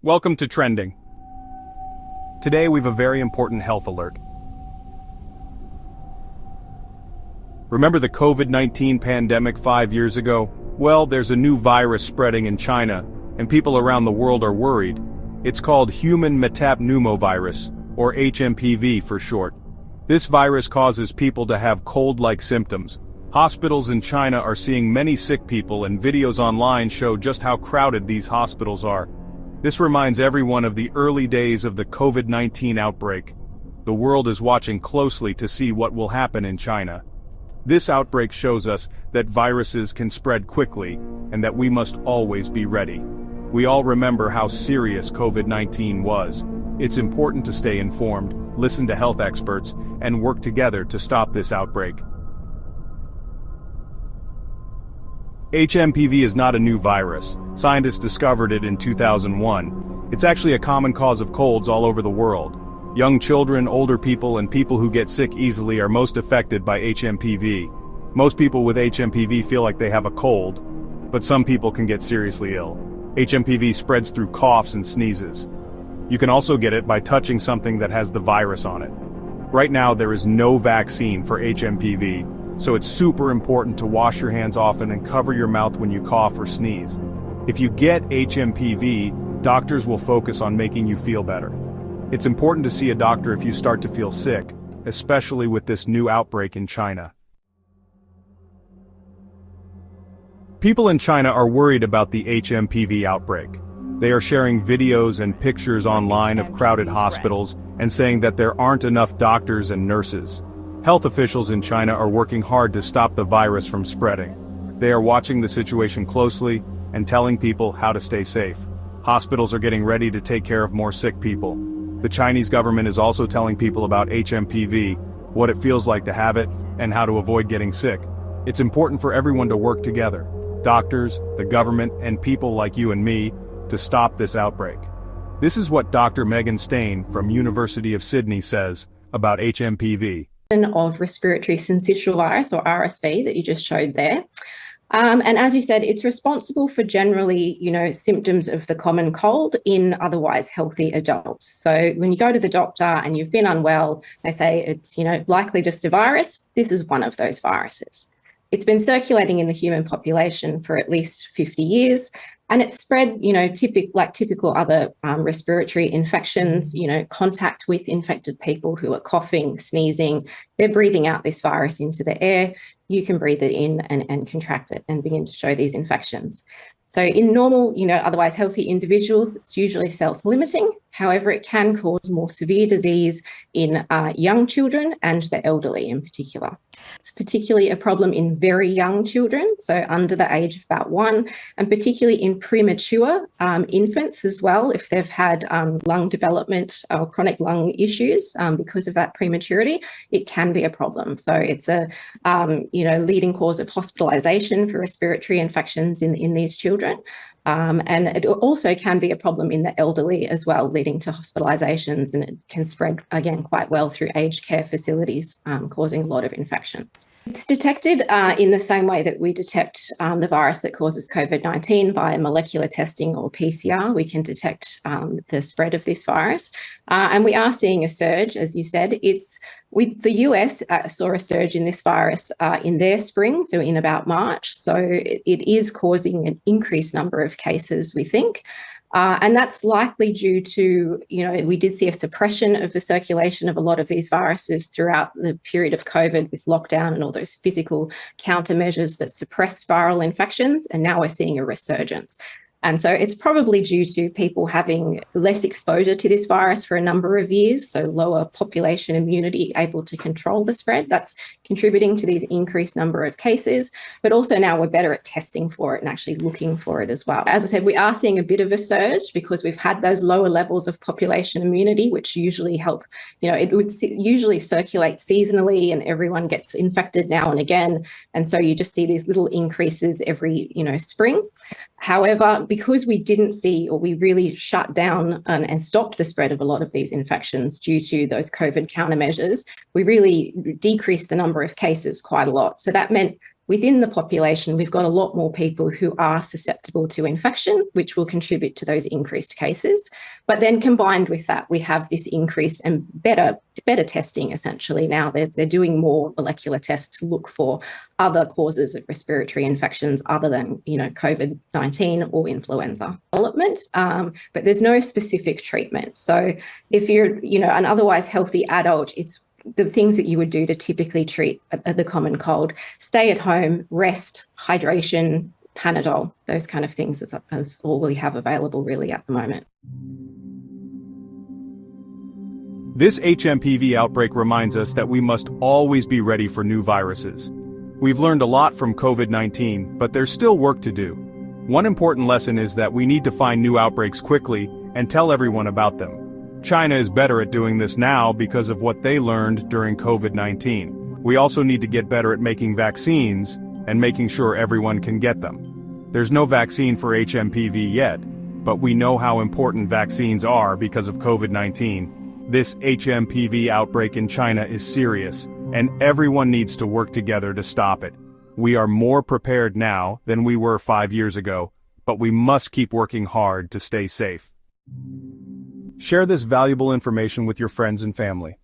Welcome to Trending. Today we have a very important health alert. Remember the COVID-19 pandemic 5 years ago? Well, there's a new virus spreading in China, and people around the world are worried. It's called human metapneumovirus, or HMPV for short. This virus causes people to have cold-like symptoms. Hospitals in China are seeing many sick people, and videos online show just how crowded these hospitals are. This reminds everyone of the early days of the COVID-19 outbreak. The world is watching closely to see what will happen in China. This outbreak shows us that viruses can spread quickly, and that we must always be ready. We all remember how serious COVID-19 was. It's important to stay informed, listen to health experts, and work together to stop this outbreak. HMPV is not a new virus. Scientists discovered it in 2001. It's actually a common cause of colds all over the world. Young children, older people, and people who get sick easily are most affected by HMPV. Most people with HMPV feel like they have a cold, but some people can get seriously ill. HMPV spreads through coughs and sneezes. You can also get it by touching something that has the virus on it. Right now, there is no vaccine for HMPV. So it's super important to wash your hands often and cover your mouth when you cough or sneeze. If you get HMPV, doctors will focus on making you feel better. It's important to see a doctor if you start to feel sick, especially with this new outbreak in China. People in China are worried about the HMPV outbreak. They are sharing videos and pictures online of crowded hospitals and saying that there aren't enough doctors and nurses. Health officials in China are working hard to stop the virus from spreading. They are watching the situation closely and telling people how to stay safe. Hospitals are getting ready to take care of more sick people. The Chinese government is also telling people about HMPV, what it feels like to have it, and how to avoid getting sick. It's important for everyone to work together, doctors, the government, and people like you and me, to stop this outbreak. This is what Dr. Megan Stain from University of Sydney says about HMPV. Of respiratory syncytial virus, or RSV, that you just showed there. And as you said, it's responsible for generally, symptoms of the common cold in otherwise healthy adults. So when you go to the doctor and you've been unwell, they say it's, likely just a virus. This is one of those viruses. It's been circulating in the human population for at least 50 years. And it's spread, typical other respiratory infections, contact with infected people who are coughing, sneezing. They're breathing out this virus into the air. You can breathe it in and contract it and begin to show these infections. So in normal, otherwise healthy individuals, it's usually self-limiting. However, it can cause more severe disease in young children and the elderly in particular. It's particularly a problem in very young children, so under the age of about 1, and particularly in premature infants as well, if they've had lung development or chronic lung issues because of that prematurity, it can be a problem. So it's a leading cause of hospitalisation for respiratory infections in these children. And it also can be a problem in the elderly as well, leading to hospitalisations, and it can spread, again, quite well through aged care facilities, causing a lot of infections. It's detected in the same way that we detect the virus that causes COVID-19 via molecular testing or PCR. We can detect the spread of this virus. And we are seeing a surge, as you said. The US saw a surge in this virus in their spring, so in about March. So it is causing an increased number of cases, we think. And that's likely due to, we did see a suppression of the circulation of a lot of these viruses throughout the period of COVID with lockdown and all those physical countermeasures that suppressed viral infections. And now we're seeing a resurgence. And so it's probably due to people having less exposure to this virus for a number of years, so lower population immunity able to control the spread. That's contributing to these increased number of cases, but also now we're better at testing for it and actually looking for it as well. As I said, we are seeing a bit of a surge because we've had those lower levels of population immunity, which usually help, it would usually circulate seasonally and everyone gets infected now and again. And so you just see these little increases every, spring. However, because we didn't see, or we really shut down and stopped the spread of a lot of these infections due to those COVID countermeasures, we really decreased the number of cases quite a lot. So that meant within the population, we've got a lot more people who are susceptible to infection, which will contribute to those increased cases. But then combined with that, we have this increase and better testing, essentially. Now they're doing more molecular tests to look for other causes of respiratory infections other than, COVID-19 or influenza development. But there's no specific treatment. So if you're, an otherwise healthy adult, it's the things that you would do to typically treat the common cold: stay at home, rest, hydration, Panadol, those kind of things is all we have available really at the moment. This HMPV outbreak reminds us that we must always be ready for new viruses. We've learned a lot from COVID-19, but there's still work to do. One important lesson is that we need to find new outbreaks quickly and tell everyone about them. China is better at doing this now because of what they learned during COVID-19. We also need to get better at making vaccines and making sure everyone can get them. There's no vaccine for HMPV yet, but we know how important vaccines are because of COVID-19. This HMPV outbreak in China is serious, and everyone needs to work together to stop it. We are more prepared now than we were 5 years ago, but we must keep working hard to stay safe. Share this valuable information with your friends and family.